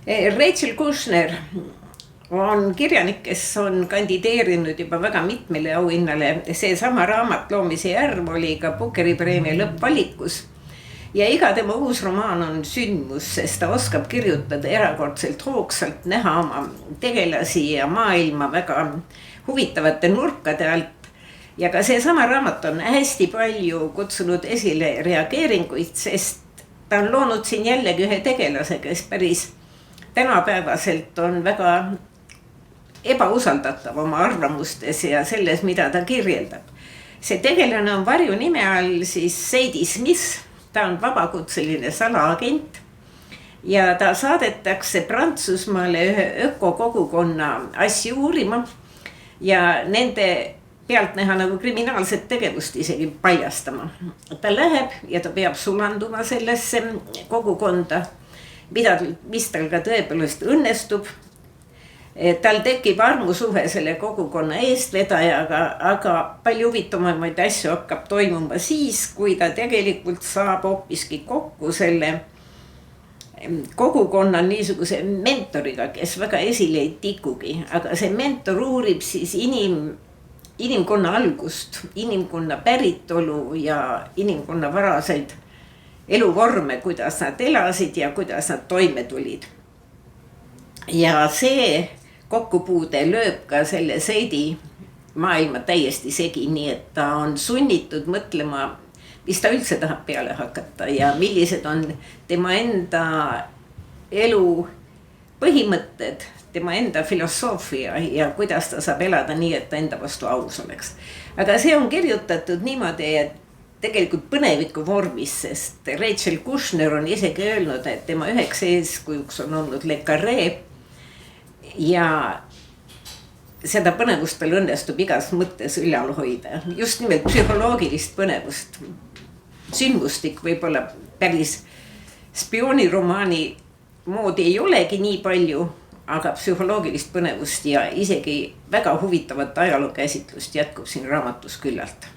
Rachel Kushner on kirjanik, kes on kandideerinud juba väga mitmele auhinnale. Seesama raamat Loomise järv oli ka Bookeri preemia lõppvalikus. Ja iga tema uus romaan on sündmus, sest ta oskab kirjutada erakordselt hoogsalt, näha oma tegelasi ja maailma väga huvitavate nurkade alt. Ja ka seesama raamat on hästi palju kutsunud esile reageeringuid, sest ta on loonud siin jällegi ühe tegelase, kes päris tänapäevaselt on väga ebausaldatav oma arvamustes ja selles, mida ta kirjeldab. See tegelane on varju nime all siis Sadie Smith. Ta on vabakutseline salaagent ja ta saadetakse Prantsusmaale ühe ökokogukonna asju uurima ja nende pealtnäha nagu kriminaalset tegevust isegi paljastama. Ta läheb ja ta peab sulanduma sellesse kogukonda, mis tal ka tõepoolest õnnestub. Tal tekib armusuhe selle kogukonna eestvedajaga, aga palju huvitavamaid asju hakkab toimuma siis, kui ta tegelikult saab hoopiski kokku selle kogukonna niisuguse mentoriga, kes väga esile ei tikugi. Aga see mentor uurib siis inimkonna algust, inimkonna päritolu ja inimkonna varaseid eluvorme, kuidas nad elasid ja kuidas nad toime tulid. Ja see kokkupuude lööb ka selle Sadie maailma täiesti segi, nii et ta on sunnitud mõtlema, mis ta üldse tahab peale hakata ja millised on tema enda elu põhimõtted, tema enda filosoofia ja kuidas ta saab elada nii, et ta enda vastu aus oleks. Aga see on kirjutatud niimoodi, et tegelikult põneviku vormis, sest Rachel Kushner on isegi öelnud, et tema üheks eeskujuks on olnud Le Carré. Ja seda põnevust tal õnnestub igas mõttes ülal hoida. Just nimelt psühholoogilist põnevust. Sündmustik võib-olla päris spiooniromaani moodi ei olegi nii palju, aga psühholoogilist põnevust ja isegi väga huvitavat ajalookäsitlust jätkub siin raamatus küllalt.